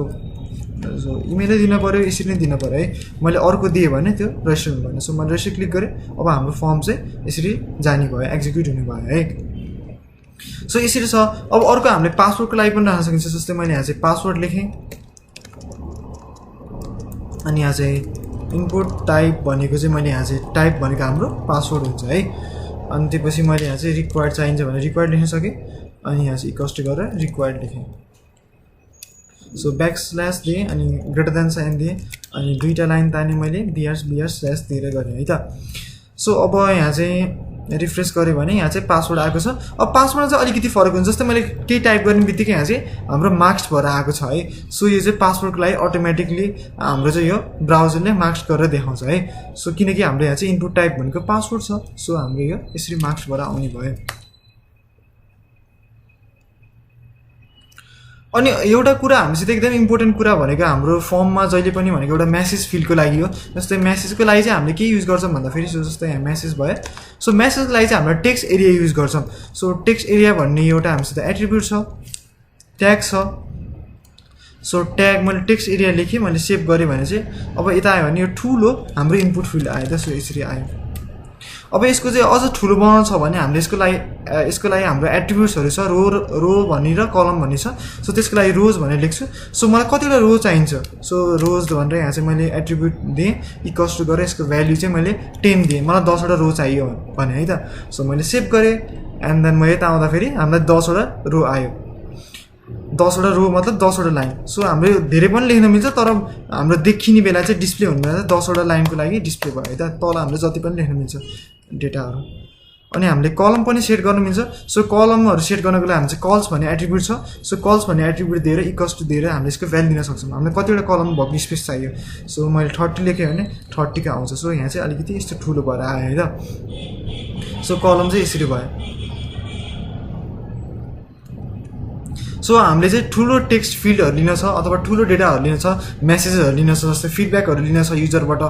इमेलै दिन पऱ्यो, यसरी नै दिन पऱ्यो है। मैले अर्को दिएँ भने त्यो रजिस्टर हुनु भएन। सो मैले रजिस्टर क्लिक गरेँ। अब हाम्रो फर्म चाहिँ यसरी जाने भयो, एक्जिक्युट हुने भयो है। सो यसरी छ। अब अर्को हामीले पासवर्डको लागि पनि राख्न सकिन्छ। जस्तै मैले यहाँ चाहिँ पासवर्ड लेखेँ अनि यहाँ चाहिँ इनपुट टाइप भनेको चाहिँ मैले यहाँ चाहिँ टाइप भनेको हाम्रो पासवर्ड हुन्छ है। अनि त्यसपछि मैले यहाँ चाहिँ रिक्वायर्ड चाहिन्छ भने रिक्वायर्ड लेख्न सकेँ। अनि यहाँ चाहिँ इक्वल्स टु गरेर रिक्वायर्ड लेखेँ। सो ब्याकस्ल्यास दिएँ अनि ग्रेटर देन साइन दिएँ अनि दुईवटा लाइन ताने मैले बिआर स्ल्यास दिएर गरेँ है त। सो अब यहाँ चाहिँ रिफ्रेस गरेँ भने यहाँ चाहिँ पासवर्ड आएको छ। अब पासवर्डमा चाहिँ अलिकति फरक हुन्छ। जस्तै मैले केही टाइप गर्ने बित्तिकै यहाँ चाहिँ हाम्रो मार्क्स भएर आएको छ है। सो यो चाहिँ पासवर्डको लागि अटोमेटिकली हाम्रो चाहिँ यो ब्राउजरले मार्क्स गरेर देखाउँछ है। सो किनकि हाम्रो यहाँ चाहिँ इनपुट टाइप भनेको पासवर्ड छ। सो हाम्रो यो यसरी मार्क्स भएर आउने भयो। अनि एउटा कुरा हामीसित एकदम इम्पोर्टेन्ट कुरा भनेको हाम्रो फर्ममा जहिले पनि भनेको एउटा मेसेज फिल्डको लागि हो। जस्तै मेसेजको लागि चाहिँ हामीले के युज गर्छौँ भन्दाखेरि जस्तै यहाँ मेसेज भयो। सो मेसेजको लागि चाहिँ हामीले टेक्स्ट एरिया युज गर्छौँ। सो टेक्स्ट एरिया भन्ने एउटा हामीसित एट्रिब्युट छ, ट्याग छ। सो ट्याग मैले टेक्स्ट एरिया लेखेँ, मैले सेभ गरेँ भने चाहिँ अब यता आयो भने यो ठुलो हाम्रो इनपुट फिल्ड आयो त। सो यसरी आयो। अब यसको चाहिँ अझ ठुलो बनाउनु छ भने हामीले यसको लागि हाम्रो एट्रिब्युट्सहरू छ, रो भन्ने र कलम भन्ने छ। सो त्यसको लागि रोज भनेर लेख्छु। सो मलाई कतिवटा रो चाहिन्छ। सो रोज भनेर यहाँ चाहिँ मैले एट्रिब्युट दिएँ, इक्वल्स टु गरेर यसको भ्याल्यु चाहिँ मैले 10 दिएँ। मलाई 10वटा रो चाहियो भने है त। सो मैले सेभ गरेँ एन्ड देन म यता आउँदाखेरि हामीलाई 10वटा रो आयो। 10वटा रो मतलब 10वटा लाइन। सो हाम्रो धेरै पनि लेख्न मिल्छ, तर हाम्रो देखिने बेला चाहिँ डिस्प्ले हुने बेला चाहिँ 10वटा लाइनको लागि डिस्प्ले भयो है त। तल हामीले जति पनि लेख्न मिल्छ डेटाहरू। अनि हामीले कलम पनि सेट गर्न मिल्छ। सो कलमहरू सेट गर्नको लागि हामी चाहिँ कल्स भन्ने एट्रिब्युट छ। सो कल्स भन्ने एट्रिब्युट दिएर इक्वल्स टु दिएर हामीले यसको भ्याल्यु दिन सक्छौँ। हामीलाई कतिवटा कलम भएको स्पेस चाहियो। सो मैले 30 लेखेँ भने 30 आउँछ। सो यहाँ चाहिँ अलिकति यस्तो ठुलो भएर आयो है त। सो कलम चाहिँ यसरी भयो। सो हामीले चाहिँ ठुलो टेक्स्ट फिल्डहरू लिन छ अथवा ठुलो डेटाहरू लिन छ, मेसेजहरू लिन छ, जस्तै फिडब्याकहरू लिन छ युजरबाट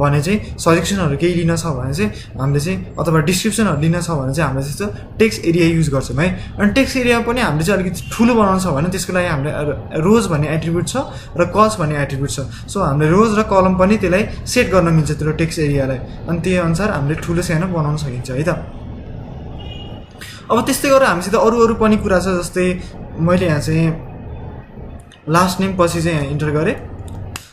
भने चाहिँ सजेसनहरू केही लिन छ भने चाहिँ हामीले चाहिँ अथवा डिस्क्रिप्सनहरू लिन छ भने चाहिँ हामीले त्यस्तो टेक्स्ट एरिया युज गर्छौँ है। अनि टेक्स्ट एरिया पनि हामीले चाहिँ अलिकति ठुलो बनाउनु छ भने त्यसको लागि हामीले रोज भन्ने एट्रिब्युट छ र कल्स भन्ने एट्रिब्युट छ। सो हामीले रोज र कलम पनि त्यसलाई सेट गर्न मिल्छ त्यो टेक्स्ट एरियालाई। अनि त्यही अनुसार हामीले ठुलो सानो बनाउन सकिन्छ है त। अब त्यस्तै गरेर हामीसित अरू पनि कुरा छ। जस्तै मैले यहाँ चाहिँ लास्ट नेम पछि चाहिँ यहाँ इन्टर गरेँ।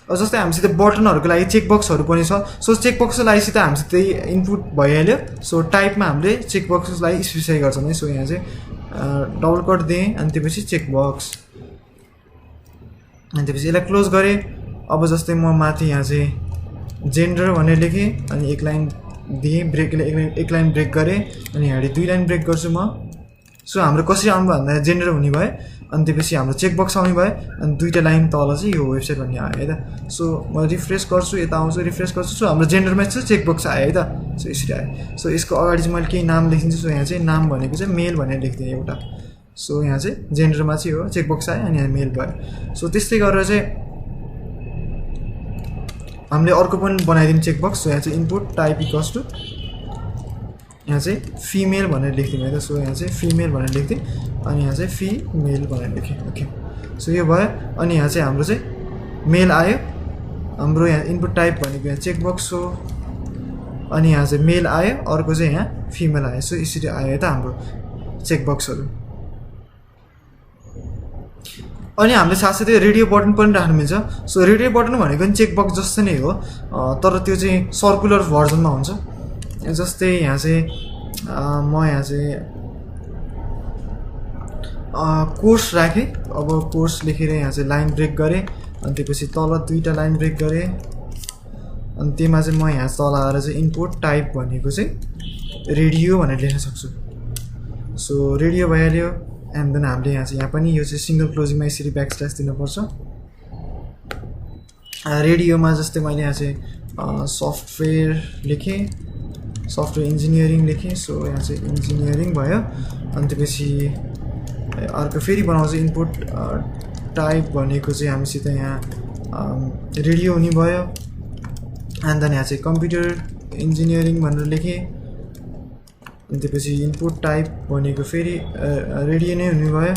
जस्तै हामीसित बटनहरूको लागि चेकबक्सहरू पनि छ। सो चेकबक्सको लागि सित हामीसित इनपुट भइहाल्यो। सो टाइपमा हामीले चेकबक्सलाई स्पेसिफाई गर्छौँ है। सो यहाँ चाहिँ डबल कट दिएँ अनि त्यसपछि चेकबक्स अनि त्यसपछि यसलाई क्लोज गरेँ। अब जस्तै म माथि यहाँ चाहिँ जेन्डर भनेर लेखेँ अनि एक लाइन दिएँ, एक लाइन ब्रेक गरेँ अनि यहाँ 2 लाइन ब्रेक गर्छु म। सो हाम्रो कसरी आउनु भन्दा जेन्डर हुने भयो अनि त्यसपछि हाम्रो चेकबक्स आउने भयो अनि 2टा लाइन तल चाहिँ यो वेबसाइट भन्ने आयो है त। सो म रिफ्रेस गर्छु, यता आउँछु, रिफ्रेस गर्छु। सो हाम्रो जेन्डरमा चाहिँ चेकबक्स आयो है त। सो यसरी आयो। सो यसको अगाडि चाहिँ मैले केही नाम लेखिदिन्छु। सो यहाँ चाहिँ नाम भनेको चाहिँ मेल भनेर लेखिदिएँ एउटा। सो यहाँ चाहिँ जेन्डरमा चाहिँ हो चेकबक्स आयो अनि यहाँ मेल भयो। सो त्यस्तै गरेर चाहिँ हामीले अर्को पनि बनाइदिउँ चेकबक्स। सो यहाँ चाहिँ इनपुट टाइप इक्वल्स टु यहाँ चाहिँ फिमेल भनेर लेखिदिउँ है त। सो यहाँ चाहिँ फिमेल भनेर लेखिदिउँ अनि यहाँ चाहिँ फिमेल भनेर लेखेँ। ओके, सो यो भयो। अनि यहाँ चाहिँ हाम्रो चाहिँ मेल आयो। हाम्रो यहाँ इनपुट टाइप भनेको यहाँ चेकबक्स हो अनि यहाँ चाहिँ मेल आयो, अर्को चाहिँ यहाँ फिमेल आयो। सो यसरी आयो है त हाम्रो चेकबक्सहरू। अनि हामीले साथसाथै रेडियो बटन पनि राख्नु मिल्छ। सो रेडियो बटन भनेको पनि चेकबक्स जस्तै नै हो, तर त्यो चाहिँ सर्कुलर भर्जनमा हुन्छ। जस्तै यहाँ चाहिँ म यहाँ चाहिँ कोर्स राखेँ। अब कोर्स लेखेर यहाँ चाहिँ लाइन ब्रेक गरेँ अनि त्यसपछि तल 2टा लाइन ब्रेक गरेँ अनि त्यसमा चाहिँ म यहाँ तल आएर चाहिँ इनपुट टाइप भनेको चाहिँ रेडियो भनेर लेख्न सक्छु। सो रेडियो भइहाल्यो। एन्ड देन हामीले यहाँ चाहिँ यहाँ पनि यो चाहिँ सिङ्गल क्लोजिङमा यसरी ब्याकस्ल्यास दिनुपर्छ रेडियोमा जस्तै मैले यहाँ चाहिँ सफ्टवेयर लेखेँ, सफ्टवेयर इन्जिनियरिङ लेखेँ। सो यहाँ चाहिँ इन्जिनियरिङ भयो। अनि त्यसपछि अर्को फेरि बनाउँछ इनपुट टाइप भनेको चाहिँ हामीसित यहाँ रेडियो हुने भयो। एन्ड देन यहाँ चाहिँ कम्प्युटर इन्जिनियरिङ भनेर लेखेँ। अनि त्यसपछि इनपुट टाइप भनेको फेरि रेडियो नै हुने भयो।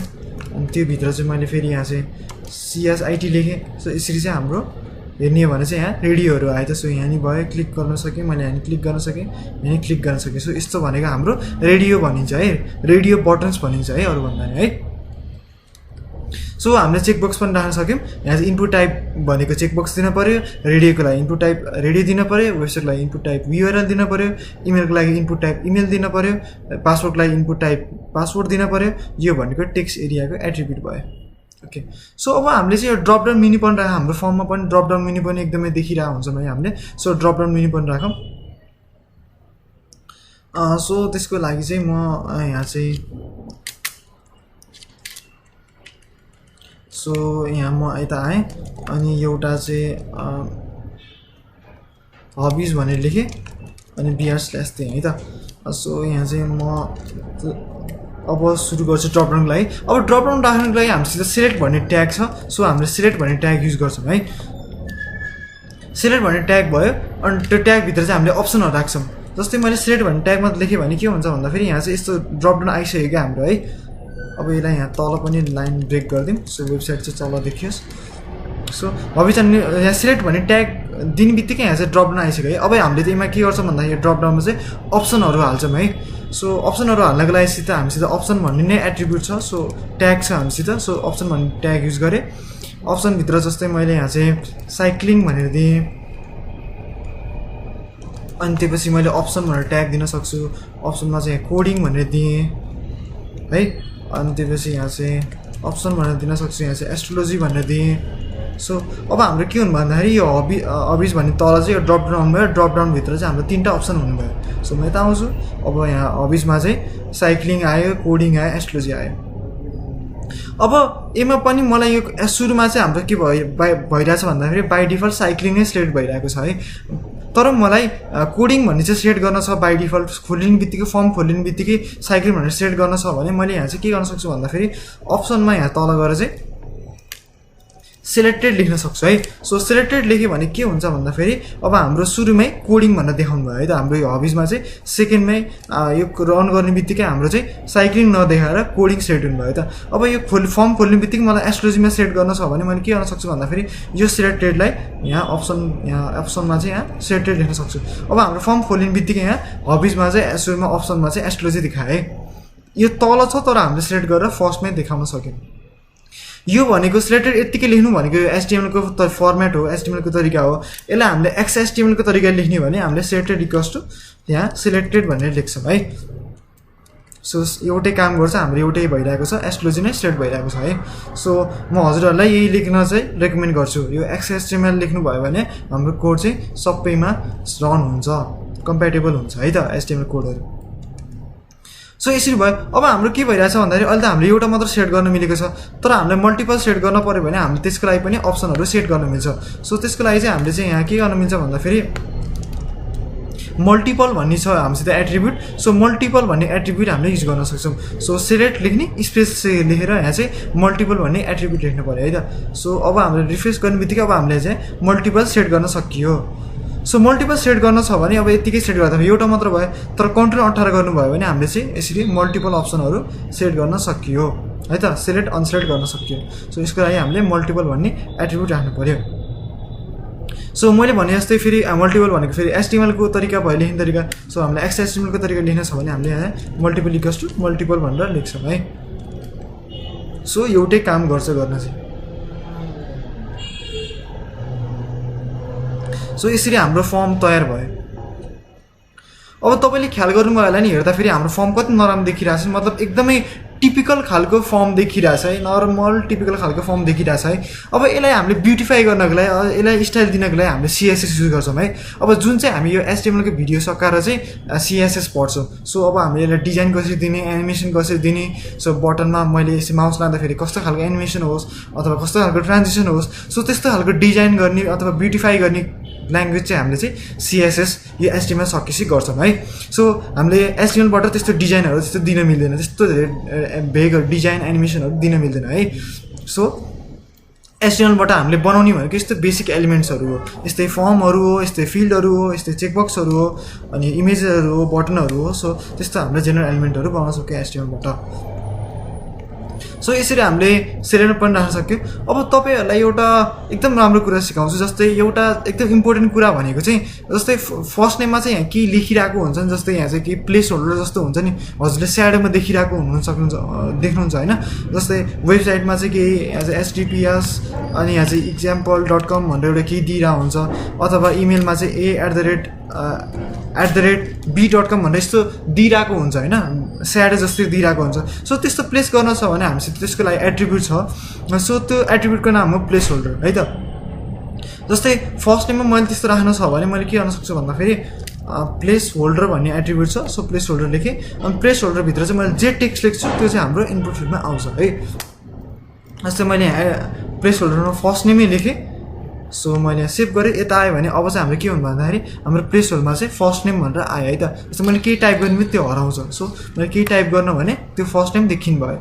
अनि त्योभित्र चाहिँ मैले फेरि यहाँ चाहिँ CSIT लेखेँ। सो यसरी चाहिँ हाम्रो हेर्ने हो भने चाहिँ यहाँ रेडियोहरू आयो त। सो यहाँ नि भयो, क्लिक गर्न सकेँ मैले, यहाँ क्लिक गर्न सकेँ, यहाँ क्लिक गर्न सकेँ। सो यस्तो भनेको हाम्रो रेडियो भनिन्छ है, रेडियो बटन्स भनिन्छ है अरूभन्दा नि है। सो हामीले चेकबक्स पनि राख्न सक्यौँ। यहाँ चाहिँ इनपुट टाइप भनेको चेकबक्स दिन पऱ्यो, रेडियोको लागि इनपुट टाइप रेडियो दिन पऱ्यो, वेबसाइटको लागि इनपुट टाइप URL दिन पऱ्यो, इमेलको लागि इनपुट टाइप इमेल दिन पऱ्यो, पासवर्डको लागि इनपुट टाइप पासवर्ड दिन पऱ्यो। यो भनेको टेक्स्ट एरियाको एट्रिब्युट भयो। ओके, सो अब हामीले चाहिँ यो ड्रपडाउन मेन्यु पनि राखौँ। हाम्रो फर्ममा पनि ड्रपडाउन मेन्यु पनि एकदमै देखिरहेको हुन्छ है हामीले। सो ड्रपडाउन मेन्यु पनि राखौँ। सो त्यसको लागि चाहिँ म यहाँ चाहिँ सो यहाँ म यता आएँ अनि एउटा चाहिँ हबिज भनेर लेखेँ अनि BR/3 है त। सो यहाँ चाहिँ म अब सुरु गर्छु ड्रपडाउनको लागि। अब ड्रपडाउन राख्नको लागि हामीसित सिलेक्ट भन्ने ट्याग छ। सो हामीले सिलेक्ट भन्ने ट्याग युज गर्छौँ है। सिलेक्ट भन्ने ट्याग भयो अनि त्यो ट्यागभित्र चाहिँ हामीले अप्सनहरू राख्छौँ। जस्तै मैले सिलेक्ट भन्ने ट्यागमा लेखेँ भने के हुन्छ भन्दाखेरि यहाँ चाहिँ यस्तो ड्रपडाउन आइसक्यो क्या हाम्रो है। अब यसलाई यहाँ तल पनि लाइन ब्रेक गरिदिउँ। सो वेबसाइट चाहिँ तल देखियोस्। सो अब चाहिँ यहाँ सिलेक्ट भन्ने ट्याग दिने बित्तिकै यहाँ चाहिँ ड्रपडाउन आइसक्यो है। अब हामीले चाहिँ यसमा के गर्छौँ भन्दाखेरि ड्रपडाउनमा चाहिँ अप्सनहरू हाल्छौँ है। सो अप्सनहरू हाल्नको लागि हामीसित अप्सन भन्ने नै एट्रिब्युट छ। सो ट्याग छ हामीसित। सो अप्सन भन्ने ट्याग युज गरेँ। अप्सनभित्र जस्तै मैले यहाँ चाहिँ साइक्लिङ भनेर दिएँ। अनि त्यसपछि मैले अप्सन भनेर ट्याग दिन सक्छु। अप्सनमा चाहिँ कोडिङ भनेर दिएँ है। अनि त्यसपछि यहाँ चाहिँ अप्सन भनेर दिन सक्छु। यहाँ चाहिँ एस्ट्रोलोजी भनेर दिएँ। सो अब हाम्रो के हुनु भन्दाखेरि यो हबिज भन्ने तल चाहिँ यो ड्रपडाउन भयो। ड्रपडाउनभित्र चाहिँ हाम्रो 3टा अप्सन हुनुभयो। सो म यता आउँछु। अब यहाँ हबिजमा चाहिँ साइक्लिङ आयो, कोडिङ आयो, एस्ट्रोलोजी आयो। अब यसमा पनि मलाई यो सुरुमा चाहिँ हाम्रो के भइरहेछ भन्दाखेरि बाई डिफल्ट साइक्लिङ नै सिलेक्ट भइरहेको छ है। तर मलाई कोडिङ भन्ने चाहिँ सेट गर्न छ बाई डिफल्ट। खोलिने बित्तिकै फर्म खोलिने बित्तिकै साइक्लिङ भनेर सेट गर्न छ भने मैले यहाँ चाहिँ के गर्न सक्छु भन्दाखेरि अप्सनमा यहाँ तल गएर चाहिँ सिलेक्टेड लेख्न सक्छु है। सो सिलेक्टेड लेख्यो भने के हुन्छ भन्दाखेरि अब हाम्रो सुरुमै कोडिङ भनेर देखाउनु भयो है त। हाम्रो यो हबिजमा चाहिँ सेकेन्डमै यो रन गर्ने बित्तिकै हाम्रो चाहिँ साइक्लिङ नदेखाएर कोडिङ सेट हुनुभयो त। अब यो फर्म खोल्ने बित्तिकै मलाई एस्ट्रोलोजीमा सेट गर्न छ भने मैले के गर्न सक्छु भन्दाखेरि यो सिलेक्टेडलाई यहाँ अप्सनमा चाहिँ यहाँ सिलेक्टेड लेख्न सक्छु। अब हाम्रो फर्म खोल्ने बित्तिकै यहाँ हबिजमा चाहिँ सुरुमा अप्सनमा चाहिँ एस्ट्रोलोजी देखाएँ है। यो तल छ तर हामीले सिलेक्ट गरेर फर्स्टमै देखाउन सक्यौँ। यो भनेको सिलेक्टेड यत्तिकै लेख्नु भनेको HTML को फर्मेट हो, HTML को तरिका हो। यसलाई हामीले XHTML को तरिकाले लेख्ने भने हामीले सिलेक्टेड इक्वल्स टु यहाँ सिलेक्टेड भनेर लेख्छौँ है। सो एउटै काम गर्छ, हाम्रो एउटै भइरहेको छ, एस्ट्रोलोजी नै सिलेक्ट भइरहेको छ है। सो म हजुरहरूलाई यही लेख्न चाहिँ रेकमेन्ड गर्छु। यो XHTML लेख्नु भयो भने हाम्रो कोड चाहिँ सबैमा रन हुन्छ, कम्प्याटेबल हुन्छ है त HTML कोडहरू। सो यसरी भयो। अब हाम्रो के भइरहेछ भन्दाखेरि अहिले त हामीले एउटा मात्र सेट गर्न मिलेको छ, तर हामीले मल्टिपल सेट गर्न पऱ्यो भने हामीले त्यसको लागि पनि अप्सनहरू सेट गर्न मिल्छ। सो त्यसको लागि चाहिँ हामीले चाहिँ यहाँ के गर्न मिल्छ भन्दाखेरि मल्टिपल भन्ने छ हामीसित एट्रिब्युट। सो मल्टिपल भन्ने एट्रिब्युट हामीले युज गर्न सक्छौँ। सो सिलेक्ट लेख्ने स्पेस लेखेर यहाँ चाहिँ मल्टिपल भन्ने एट्रिब्युट लेख्नु पऱ्यो है त। सो अब हामीले रिफ्रेस गर्ने बित्तिकै अब हामीले चाहिँ मल्टिपल सेट गर्न सकियो। सो मल्टिपल सेट गर्न छ भने अब यतिकै सेट गर्दा एउटा मात्र भयो, तर कन्ट्रोल 18 गर्नुभयो भने हामीले चाहिँ यसरी मल्टिपल अप्सनहरू सेट गर्न सकियो है त। सिलेक्ट अनसिलेक्ट गर्न सकियो। सो यसको लागि हामीले मल्टिपल भन्ने एट्रिब्युट राख्नु पऱ्यो। सो मैले भने जस्तै फेरि मल्टिपल भनेको फेरि HTML को तरिका भयो लेख्ने तरिका। सो हामीले XHTML को तरिका लेख्न छ भने हामीले यहाँ मल्टिपल इक्वल्स टु मल्टिपल भनेर लेख्छौँ है। सो एउटै काम गर्छ गर्न चाहिँ। सो यसरी हाम्रो फर्म तयार भयो। अब तपाईँले ख्याल गर्नुभयो होला नि, हेर्दा फेरि हाम्रो फर्म कति नराम्रो देखिरहेको छ, मतलब एकदमै टिपिकल खालको फर्म देखिरहेछ है, नर्मल टिपिकल खालको फर्म देखिरहेछ है। अब यसलाई हामीले ब्युटिफाई गर्नको लागि, यसलाई स्टाइल दिनको लागि हामीले CSS युज गर्छौँ है। अब जुन चाहिँ हामी यो HTML को भिडियो सकाएर चाहिँ CSS पढ्छौँ। सो अब हामीले यसलाई डिजाइन कसरी दिने, एनिमेसन कसरी दिने, सो बटनमा मैले यसरी माउस लाँदाखेरि कस्तो खालको एनिमेसन होस् अथवा कस्तो खालको ट्रान्जिसन होस्, सो त्यस्तो खालको डिजाइन गर्ने अथवा ब्युटिफाई गर्ने ल्याङ्ग्वेज चाहिँ हामीले चाहिँ CSS यो HTML सकेपछि गर्छौँ है। सो हामीले HTML बाट त्यस्तो डिजाइनहरू त्यस्तो दिन मिल्दैन, त्यस्तो धेरै भेगहरू डिजाइन एनिमेसनहरू दिन मिल्दैन है। सो HTML बाट हामीले बनाउने भनेको यस्तो बेसिक एलिमेन्ट्सहरू हो, यस्तै फर्महरू हो, यस्तै फिल्डहरू हो, यस्तै चेकबक्सहरू हो, अनि इमेजहरू हो, बटनहरू हो। सो त्यस्तो हामीले जेनरल एलिमेन्टहरू बनाउन सक्यो HTML बाट। सो यसरी हामीले सेलेक्ट पनि राख्न सक्यो। अब तपाईहरुलाई एउटा एकदम राम्रो कुरा सिकाउँछु, जस्तै एउटा एकदम इम्पोर्टेन्ट कुरा भनेको चाहिँ जस्तै फर्स्ट नेममा चाहिँ यहाँ के लेखिरहेको हुन्छ नि, जस्तै यहाँ चाहिँ के प्लेस होल्डर जस्तो हुन्छ नि, हजुरले स्याडोमा देखिरहेको हुनु सक्नुहुन्छ, देख्नुहुन्छ हैन। जस्तै वेबसाइटमा चाहिँ के यहाँ चाहिँ HTTPS अनि यहाँ चाहिँ example.com भनेर एउटा के दिइरा हुन्छ, अथवा इमेलमा चाहिँ @b.com भनेर यस्तो दिइरहेको हुन्छ हैन, स्याडो जस्तै दिइरहेको हुन्छ। सो त्यस्तो प्लेस गर्न छ भने हामीसित त्यसको लागि एट्रिब्युट छ। सो त्यो एट्रिब्युटको नाम हो प्लेस होल्डर है त। जस्तै फर्स्ट नेममा मैले त्यस्तो राख्न छ भने मैले के गर्न सक्छु भन्दाखेरि प्लेस होल्डर भन्ने एट्रिब्युट छ। सो प्लेस होल्डर लेखेँ, अनि प्लेस होल्डर भित्र चाहिँ मैले जे टेक्स्ट लेख्छु त्यो चाहिँ हाम्रो इनपुट फिल्डमा आउँछ है। जस्तै मैले यहाँ प्लेस होल्डरमा फर्स्ट नेमै लेखेँ, सो मैले यहाँ सेभ गरेँ, यता आयो भने अब चाहिँ हाम्रो के हुनु भन्दाखेरि हाम्रो प्लेस होल्डरमा चाहिँ फर्स्ट नेम भनेर आयो है त। जस्तो मैले केही टाइप गर्ने त्यो हराउँछ। सो मैले केही टाइप गर्न भने त्यो फर्स्ट नेम देखिन भयो।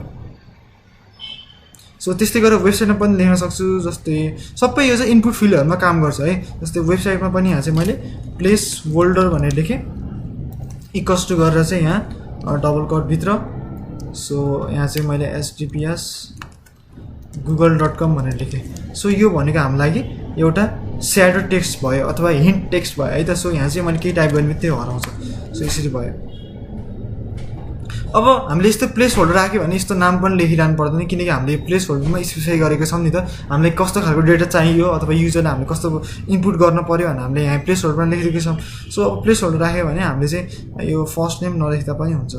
सो त्यस्तै गरेर वेबसाइटमा पनि लेख्न सक्छु। जस्तै सबै यो चाहिँ इनपुट फिल्डहरुमा काम गर्छ है। जस्तै वेबसाइटमा पनि यहाँ चाहिँ मैले प्लेस होल्डर भनेर लेखेँ, इक्वल्स टु गरेर चाहिँ यहाँ डबल कट भित्र। सो यहाँ चाहिँ मैले https google.com भनेर लेखेँ। सो यो भनेको हाम्रो लागि एउटा स्याडो टेक्स्ट भयो अथवा हिन्ट टेक्स्ट भयो है त। सो यहाँ चाहिँ मैले केही टाइप गर्ने त्यो हराउँछ। सो यसरी भयो। अब हामीले यस्तो प्लेस होल्डर राख्यो भने यस्तो नाम पनि लेखिरहनु पर्दैन, किनकि हामीले प्लेस होल्डरमा स्पेसिफाई गरेको छौँ नि त। हामीलाई कस्तो खालको डेटा चाहियो अथवा युजरले हामीले कस्तो इनपुट गर्न पर्यो भने हामीले यहाँ प्लेस होल्डरमा लेखिरहेको छौँ। सो अब प्लेस होल्डर राख्यो भने हामीले चाहिँ यो फर्स्ट नेम नलेख्दा पनि हुन्छ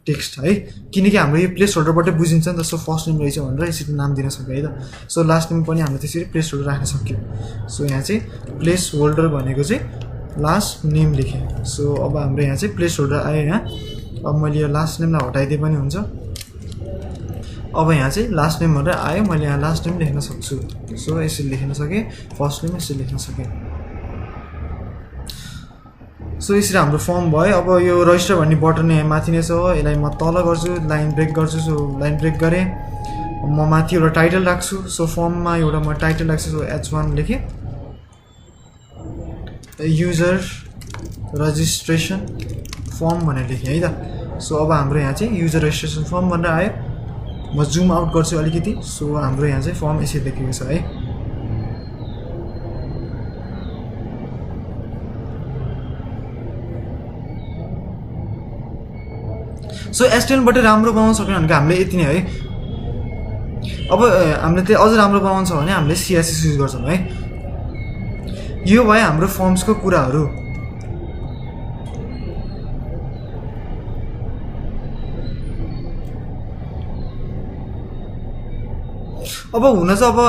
टेक्स्ट है, किनकि हाम्रो यो प्लेस होल्डरबाट बुझिन्छ नि त। सो फर्स्ट नेम रहेछ भनेर यसरी नाम दिन सक्यो है त। सो लास्ट नेम पनि हामीले त्यसरी प्लेस होल्डर राख्न सक्यो। सो यहाँ चाहिँ प्लेस होल्डर भनेको चाहिँ लास्ट नेम लेखेँ। सो अब हाम्रो यहाँ चाहिँ प्लेस होल्डर आयो यहाँ। अब मैले यो लास्ट नेमलाई हटाइदिए पनि हुन्छ। अब यहाँ चाहिँ लास्ट नेम भनेर आयो, मैले यहाँ लास्ट नेम लेख्न सक्छु। सो यसरी लेख्न सकेँ, फर्स्ट नेम यसरी लेख्न सकेँ। सो यसरी हाम्रो फर्म भयो। अब यो रजिस्टर भन्ने बटन यहाँ माथि नै छ, यसलाई म तल गर्छु, लाइन ब्रेक गर्छु। सो लाइन ब्रेक गरेँ, म माथि एउटा टाइटल राख्छु। सो फर्ममा एउटा म टाइटल राख्छु। सो H1 लेखेँ, युजर रजिस्ट्रेसन फर्म भनेर लेखेँ है त। सो अब हाम्रो यहाँ चाहिँ युजर रजिस्ट्रेसन फर्म भनेर आयो। म जुम आउट गर्छु अलिकति। सो हाम्रो यहाँ चाहिँ फर्म यसरी लेखेको छ है। सो HTML बाट राम्रो बनाउन सक्यो भनेको हामीले यति नै है। अब हामीले त्यो अझ राम्रो बनाउन छ भने हामीले CSS युज गर्छौँ है। यो भयो हाम्रो फर्म्सको कुराहरू। अब हुन चाहिँ अब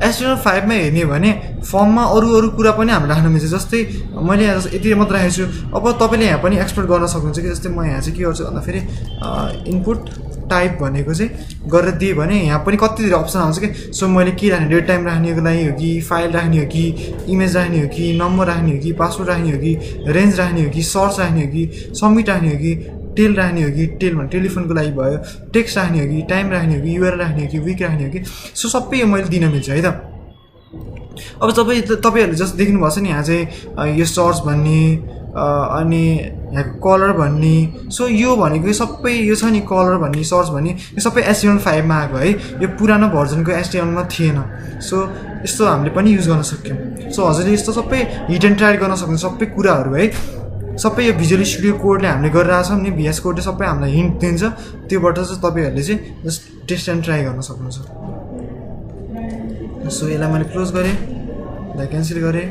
HTML5 मा हेर्ने भने फर्ममा अरू कुरा पनि हामीले राख्न मिल्छ। जस्तै मैले यहाँ यति मात्र राखेको छु। अब तपाईले यहाँ पनि एक्सपोर्ट गर्न सक्नुहुन्छ कि जस्तै म यहाँ चाहिँ के गर्छु भन्दा फेरि इनपुट टाइप भनेको चाहिँ गरेर दिए भने यहाँ पनि कति धेरै अप्सन आउँछ कि। सो मैले के राख्ने, डेट टाइम राख्नेको लागि हो कि, फाइल राख्ने हो कि, इमेज राख्ने हो कि, नम्बर राख्ने हो कि, पासवर्ड राख्ने हो कि, रेन्ज राख्ने हो कि, सर्च राख्ने हो कि, सबमिट राख्ने हो कि, टेल राख्ने हो कि, टेल भने टेलिफोनको लागि भयो, टेक्स्ट राख्ने हो कि, टाइम राख्ने हो कि, URL राख्ने हो कि, विक राख्ने हो कि। सो सबै यो मैले दिन मिल्छ है त। अब तपाईहरुले जस्तो देख्नुभएको छ नि यहाँ चाहिँ यो सर्च भन्ने अनि यहाँको कलर भन्ने। सो यो भनेको सबै यो छ नि कलर भन्ने, सर्च भन्ने, यो सबै HTML5 मा आएको है। यो पुरानो भर्जनको HTML मा थिएन। सो यस्तो हामीले पनि युज गर्न सक्यौँ। सो हजुरले यस्तो सबै हिट एन्ड ट्राई गर्न सक्नुहुन्छ सबै कुराहरू है। सबै यो भिजुअल स्टुडियो कोडले हामीले गरिरहेको छौँ नि, VS कोडले सबै हामीलाई हिन्ट दिन्छ। त्योबाट चाहिँ तपाईहरुले चाहिँ जस्ट टेस्ट एन्ड ट्राई गर्न सक्नुहुन्छ। सो यसलाई मैले क्लोज गरेँ, यसलाई क्यान्सल गरेँ।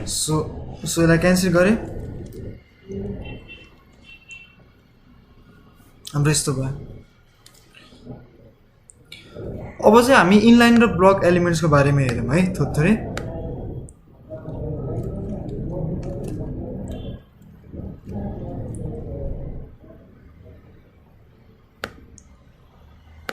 सो यसलाई क्यान्सल गरेँ। हाम्रो यस्तो भयो। अब चाहिँ हामी इनलाइन र ब्लक एलिमेन्ट्सको बारेमा हेरौँ है थोरै।